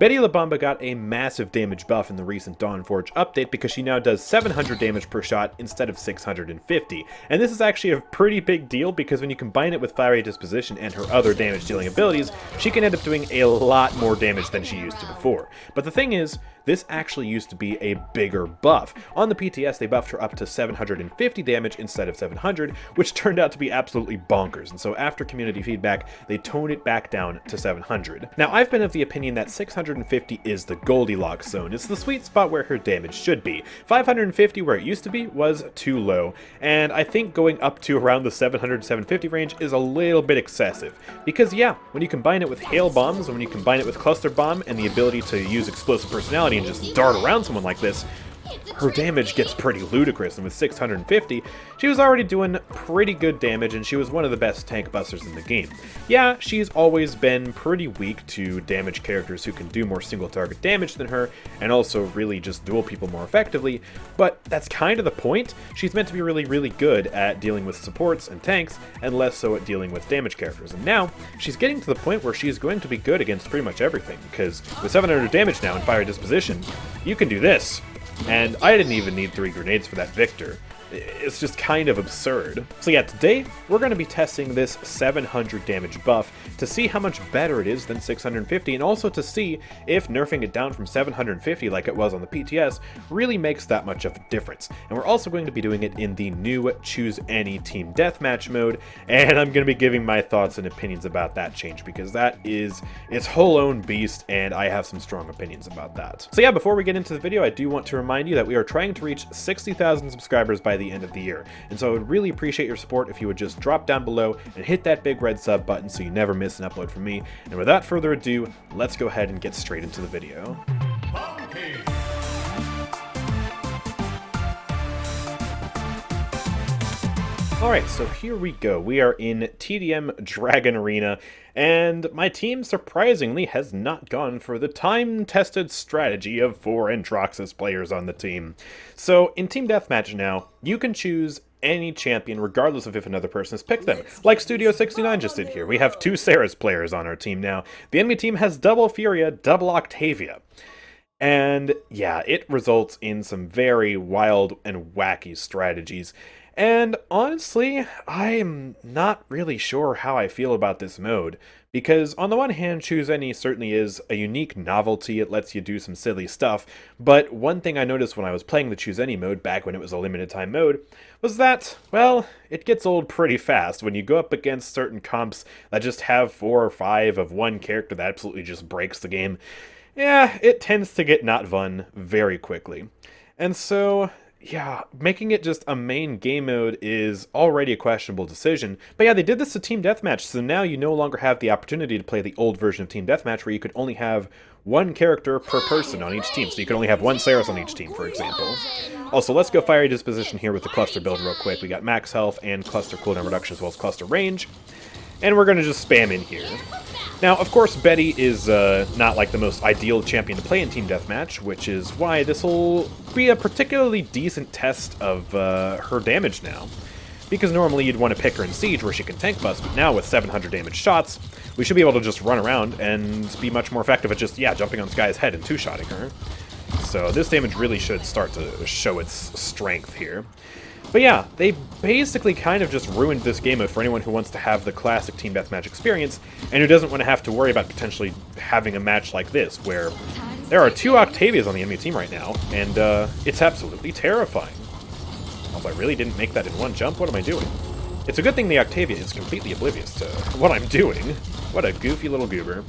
Betty la Bomba got a massive damage buff in the recent Dawnforge update because she now does 700 damage per shot instead of 650. And this is actually a pretty big deal because when you combine it with Fiery Disposition and her other damage dealing abilities, she can end up doing a lot more damage than she used to before. But the thing is, this actually used to be a bigger buff. On the PTS, they buffed her up to 750 damage instead of 700, which turned out to be absolutely bonkers. And so after community feedback, they toned it back down to 700. Now, I've been of the opinion that 650 is the Goldilocks zone. It's the sweet spot where her damage should be. 550, where it used to be, was too low. And I think going up to around the 700-750 range is a little bit excessive. Because yeah, when you combine it with Hail Bombs, and when you combine it with Cluster Bomb, and the ability to use Explosive Personality and just dart around someone like this, her damage gets pretty ludicrous, and with 650, she was already doing pretty good damage, and she was one of the best tank busters in the game. Yeah, she's always been pretty weak to damage characters who can do more single target damage than her, and also really just duel people more effectively, but that's kind of the point. She's meant to be really good at dealing with supports and tanks, and less so at dealing with damage characters, and now, she's getting to the point where she's going to be good against pretty much everything, because with 700 damage now in Fiery Disposition, you can do this. And I didn't even need 3 grenades for that Victor. It's just kind of absurd. So yeah, today we're going to be testing this 700 damage buff to see how much better it is than 650, and also to see if nerfing it down from 750 like it was on the PTS really makes that much of a difference. And we're also going to be doing it in the new Choose Any Team Deathmatch mode, and I'm going to be giving my thoughts and opinions about that change because that is its whole own beast, and I have some strong opinions about that. So yeah, before we get into the video, I do want to remind you that we are trying to reach 60,000 subscribers by the end of the year, and so I would really appreciate your support if you would just drop down below and hit that big red sub button so you never miss an upload from me. And without further ado, let's go ahead and get straight into the video. Alright, so here we go. We are in TDM Dragon Arena, and my team surprisingly has not gone for the time-tested strategy of 4 Androxus players on the team. So in Team Deathmatch now, you can choose any champion regardless of if another person has picked them, like Studio 69 just did here. We have 2 Ceres players on our team now. The enemy team has double Furia, double Octavia. And yeah, it results in some very wild and wacky strategies. And honestly, I am not really sure how I feel about this mode, because on the one hand, Choose Any certainly is a unique novelty. It lets you do some silly stuff, but one thing I noticed when I was playing the Choose Any mode back when it was a limited time mode was that, well, it gets old pretty fast when you go up against certain comps that just have 4 or 5 of one character that absolutely just breaks the game. Yeah, it tends to get not fun very quickly. And so yeah, making it just a main game mode is already a questionable decision. But yeah, they did this to Team Deathmatch, so now you no longer have the opportunity to play the old version of Team Deathmatch where you could only have 1 character per person on each team. So you could only have 1 Ceres on each team, for example. Also, let's go Fiery Disposition here with the cluster build real quick. We got max health and cluster cooldown reduction as well as cluster range. And we're going to just spam in here. Now, of course, Betty is not like the most ideal champion to play in Team Deathmatch, which is why this will be a particularly decent test of her damage now. Because normally you'd want to pick her in Siege where she can tank bust, but now with 700 damage shots, we should be able to just run around and be much more effective at just, yeah, jumping on this guy's head and 2-shotting her. So this damage really should start to show its strength here. But yeah, they basically kind of just ruined this game mode for anyone who wants to have the classic Team Deathmatch experience, and who doesn't want to have to worry about potentially having a match like this, where there are 2 Octavias on the enemy team right now, and it's absolutely terrifying. Also, I really didn't make that in one jump. What am I doing? It's a good thing the Octavia is completely oblivious to what I'm doing. What a goofy little goober.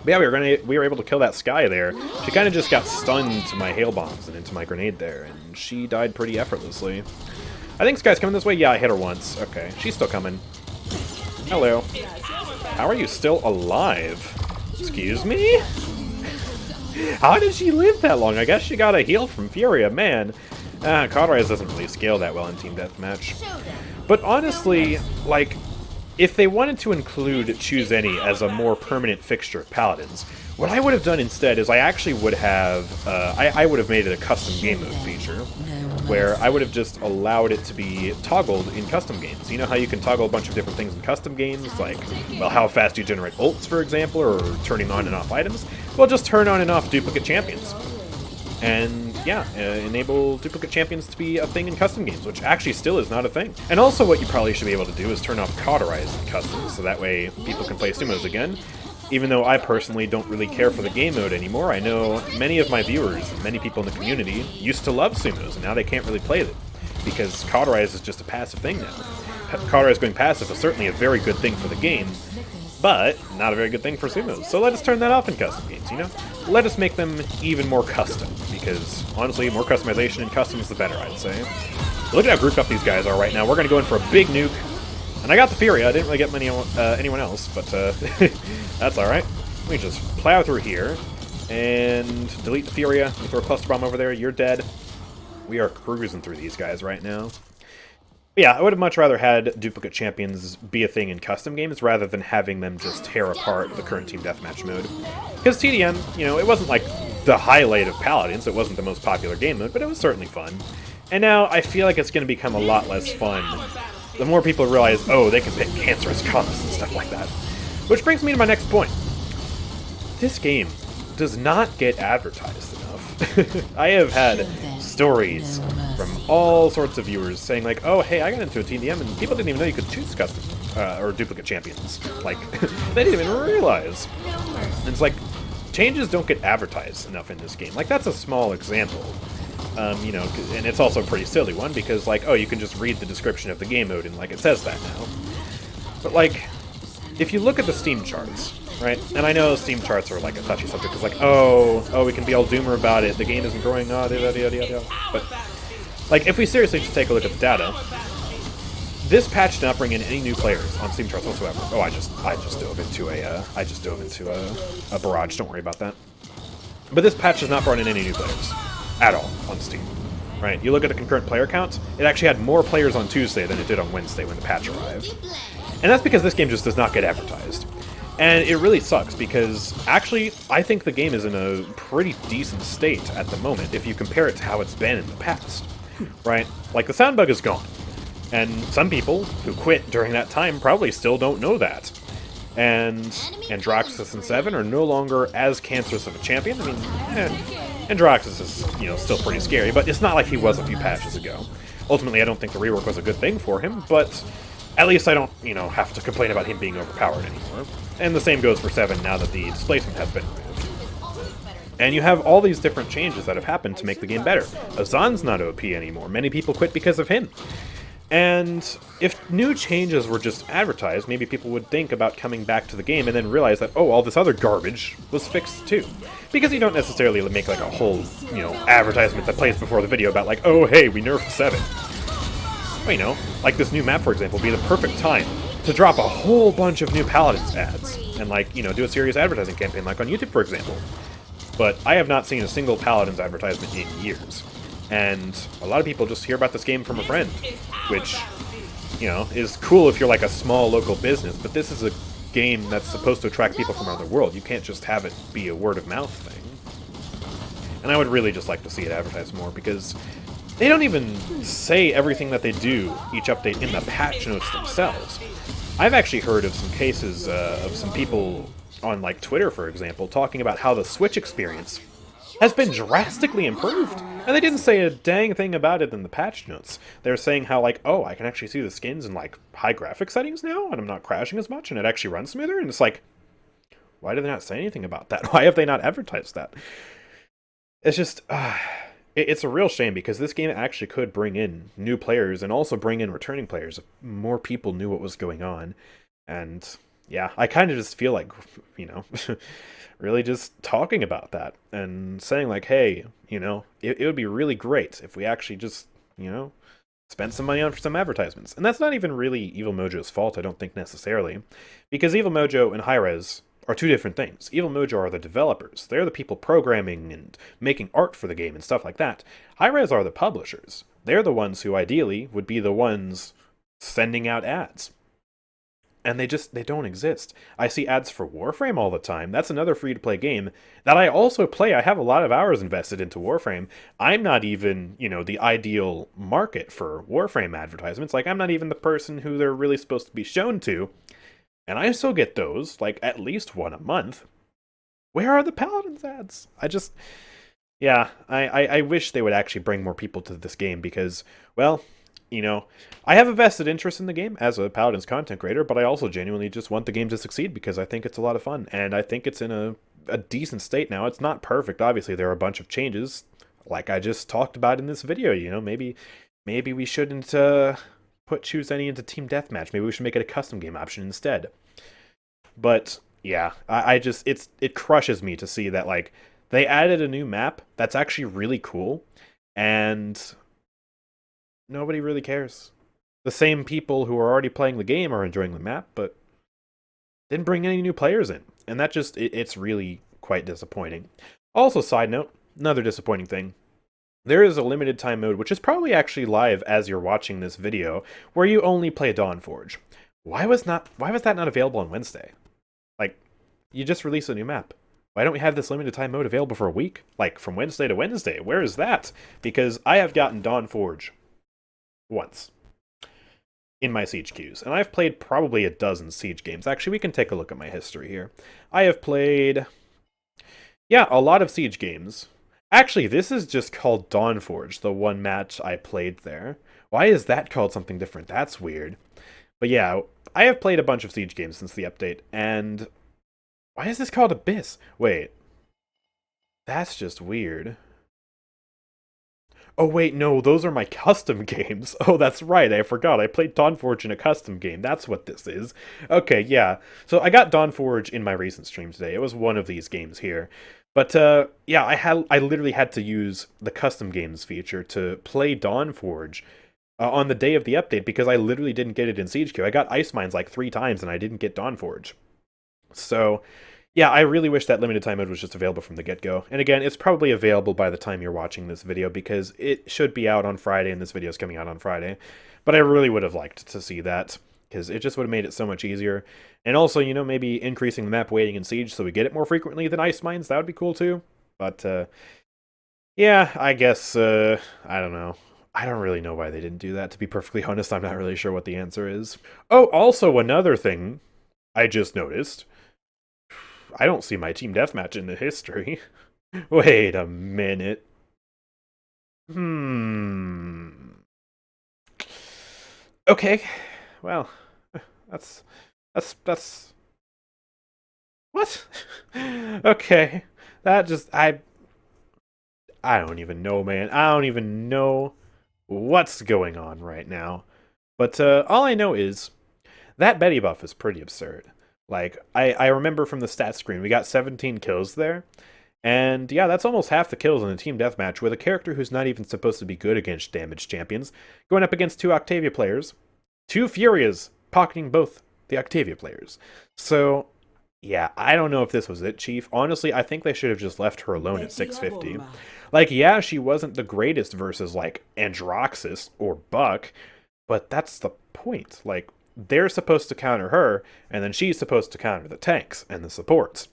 But yeah, we were able to kill that Skye there. She kind of just got stunned to my hail bombs and into my grenade there, and she died pretty effortlessly. I think Skye's coming this way. Yeah, I hit her once. Okay, she's still coming. Hello. How are you still alive? Excuse me? How did she live that long? I guess she got a heal from Furia, man. Cauterize doesn't really scale that well in Team Deathmatch. But honestly, like, if they wanted to include Choose Any as a more permanent fixture of Paladins, What I would have done instead is I actually would have, I would have made it a custom game mode feature, where I would have just allowed it to be toggled in custom games. You know how you can toggle a bunch of different things in custom games, like, well, how fast you generate ults, for example, or turning on and off items? Well, just turn on and off duplicate champions. And yeah, enable duplicate champions to be a thing in custom games, which actually still is not a thing. And also what you probably should be able to do is turn off cauterize in customs, so that way people can play sumos again. Even though I personally don't really care for the game mode anymore, I know many of my viewers and many people in the community used to love sumos, and now they can't really play them, because cauterize is just a passive thing now. Cauterize going passive is certainly a very good thing for the game, but not a very good thing for sumos. So let us turn that off in custom games, you know? Let us make them even more custom, because honestly, more customization in customs the better, I'd say. Look at how grouped up these guys are right now. We're going to go in for a big nuke. And I got the Fury. I didn't really get anyone else, but that's alright. We just plow through here and delete the Furia. We throw a cluster bomb over there. You're dead. We are cruising through these guys right now. But yeah, I would have much rather had duplicate champions be a thing in custom games rather than having them just tear apart the current Team Deathmatch mode. Because TDM, you know, it wasn't like the highlight of Paladins. It wasn't the most popular game mode, but it was certainly fun. And now I feel like it's going to become a lot less fun the more people realize, oh, they can pick cancerous combos and stuff like that. Which brings me to my next point. This game does not get advertised enough. I have had stories from all sorts of viewers saying like, oh, hey, I got into a TDM and people didn't even know you could choose custom or duplicate champions. Like, they didn't even realize. And it's like, changes don't get advertised enough in this game. Like, that's a small example. You know, and it's also a pretty silly one because, like, oh, you can just read the description of the game mode and, like, it says that now. But, like, if you look at the Steam charts, right, and I know Steam charts are, like, a touchy subject, it's like, oh, we can be all doomer about it, the game isn't growing, but, like, if we seriously just take a look at the data, this patch did not bring in any new players on Steam charts whatsoever. Oh, I just dove into a barrage, don't worry about that. But this patch has not brought in any new players. At all on Steam, right? You look at the concurrent player count, it actually had more players on Tuesday than it did on Wednesday when the patch arrived. And that's because this game just does not get advertised. And it really sucks because, actually, I think the game is in a pretty decent state at the moment if you compare it to how it's been in the past, right? Like, the sound bug is gone. And some people who quit during that time probably still don't know that. And Androxus and Seven are no longer as cancerous of a champion. I mean, Androxus is, you know, still pretty scary, but it's not like he was a few patches ago. Ultimately, I don't think the rework was a good thing for him, but at least I don't, you know, have to complain about him being overpowered anymore. And the same goes for Seven now that the displacement has been removed. And you have all these different changes that have happened to make the game better. Azan's not OP anymore. Many people quit because of him. And if new changes were just advertised, maybe people would think about coming back to the game and then realize that, oh, all this other garbage was fixed too. Because you don't necessarily make like a whole, you know, advertisement that plays before the video about like, oh, hey, we nerfed 7. Well, you know, like this new map, for example, would be the perfect time to drop a whole bunch of new Paladins ads and, like, you know, do a serious advertising campaign like on YouTube, for example. But I have not seen a single Paladins advertisement in years. And a lot of people just hear about this game from a friend, which, you know, is cool if you're like a small local business, but this is a game that's supposed to attract people from around the world. You can't just have it be a word-of-mouth thing. And I would really just like to see it advertised more, because they don't even say everything that they do each update in the patch notes themselves. I've actually heard of some cases of some people on, like, Twitter, for example, talking about how the Switch experience has been drastically improved. And they didn't say a dang thing about it in the patch notes. They're saying how, like, oh, I can actually see the skins in, like, high graphic settings now, and I'm not crashing as much, and it actually runs smoother, and it's like, why did they not say anything about that? Why have they not advertised that? It's just, it's a real shame, because this game actually could bring in new players, and also bring in returning players if more people knew what was going on. And, yeah, I kind of just feel like, you know, really just talking about that and saying like, hey, you know, it would be really great if we actually just, you know, spent some money on some advertisements. And that's not even really Evil Mojo's fault, I don't think, necessarily, because Evil Mojo and Hi-Rez are two different things. Evil Mojo are the developers. They're the people programming and making art for the game and stuff like that. Hi-Rez are the publishers. They're the ones who ideally would be the ones sending out ads. and they don't exist. I see ads for Warframe all the time. That's another free-to-play game that I also play. I have a lot of hours invested into Warframe. I'm not even, the ideal market for Warframe advertisements. Like, I'm not even the person who they're really supposed to be shown to, and I still get those, like, at least one a month. Where are the Paladins ads? Yeah, I wish they would actually bring more people to this game because, well, I have a vested interest in the game as a Paladins content creator, but I also genuinely just want the game to succeed because I think it's a lot of fun, and I think it's in a decent state now. It's not perfect, obviously. There are a bunch of changes, like I just talked about in this video. Maybe we shouldn't choose any into Team Deathmatch. Maybe we should make it a custom game option instead. But yeah, it crushes me to see that, like, they added a new map that's actually really cool, and nobody really cares. The same people who are already playing the game are enjoying the map, but didn't bring any new players in. And that it's really quite disappointing. Also, side note, another disappointing thing. There is a limited time mode, which is probably actually live as you're watching this video, where you only play Dawnforge. Why was that not available on Wednesday? Like, you just released a new map. Why don't we have this limited time mode available for a week? Like, from Wednesday to Wednesday. Where is that? Because I have gotten Dawnforge once in my Siege queues, and I've played probably a dozen Siege games. Actually, we can take a look at my history here. I have played, a lot of Siege games. Actually, this is just called Dawnforge, the one match I played there. Why is that called something different? That's weird. But yeah, I have played a bunch of Siege games since the update, and why is this called Abyss? Wait, that's just weird. Oh wait, no, those are my custom games. Oh, that's right, I forgot. I played Dawnforge in a custom game. That's what this is. Okay, yeah. So I got Dawnforge in my recent stream today. It was one of these games here. But yeah, I literally had to use the custom games feature to play Dawnforge on the day of the update because I literally didn't get it in Siege Queue. I got Ice Mines like 3 times and I didn't get Dawnforge. So yeah, I really wish that limited time mode was just available from the get-go. And again, it's probably available by the time you're watching this video because it should be out on Friday and this video is coming out on Friday. But I really would have liked to see that because it just would have made it so much easier. And also, maybe increasing the map weighting in Siege so we get it more frequently than Ice Mines, that would be cool too. But yeah, I guess, I don't know. I don't really know why they didn't do that, to be perfectly honest. I'm not really sure what the answer is. Oh, also another thing I just noticed. I don't see my Team Deathmatch in the history. Wait a minute. Okay. Well, that's... What? Okay. That just... I don't even know, man. I don't even know what's going on right now. But all I know is that Betty buff is pretty absurd. Like, I remember from the stat screen, we got 17 kills there. And yeah, that's almost half the kills in a Team Deathmatch with a character who's not even supposed to be good against damage champions, going up against 2 Octavia players, 2 Furias, pocketing both the Octavia players. So, yeah, I don't know if this was it, Chief. Honestly, I think they should have just left her alone at 650. Like, yeah, she wasn't the greatest versus, like, Androxus or Buck, but that's the point. Like, they're supposed to counter her, and then she's supposed to counter the tanks and the supports.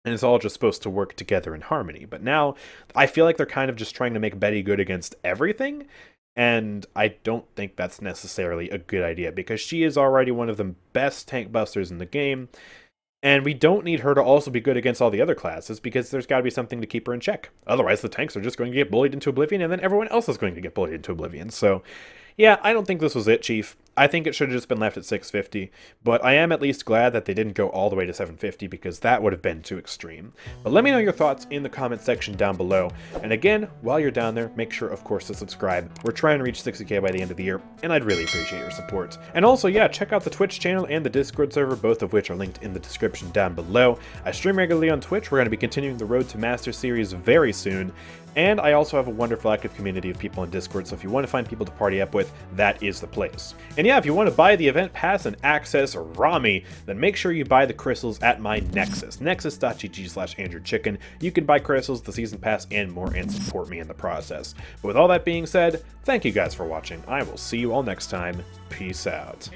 And it's all just supposed to work together in harmony. But now, I feel like they're kind of just trying to make Betty good against everything, and I don't think that's necessarily a good idea, because she is already one of the best tank busters in the game, and we don't need her to also be good against all the other classes, because there's got to be something to keep her in check. Otherwise, the tanks are just going to get bullied into oblivion, and then everyone else is going to get bullied into oblivion. So, yeah, I don't think this was it, Chief. I think it should have just been left at 650, but I am at least glad that they didn't go all the way to 750 because that would have been too extreme. But let me know your thoughts in the comment section down below. And again, while you're down there, make sure, of course, to subscribe. We're trying to reach 60k by the end of the year, and I'd really appreciate your support. And also, yeah, check out the Twitch channel and the Discord server, both of which are linked in the description down below. I stream regularly on Twitch. We're going to be continuing the Road to Master series very soon. And I also have a wonderful active community of people on Discord, so if you want to find people to party up with, that is the place. And yeah, if you want to buy the event pass and access Rami, then make sure you buy the crystals at my Nexus, nexus.gg/AndrewChicken. You can buy crystals, the season pass, and more, and support me in the process. But with all that being said, thank you guys for watching. I will see you all next time. Peace out.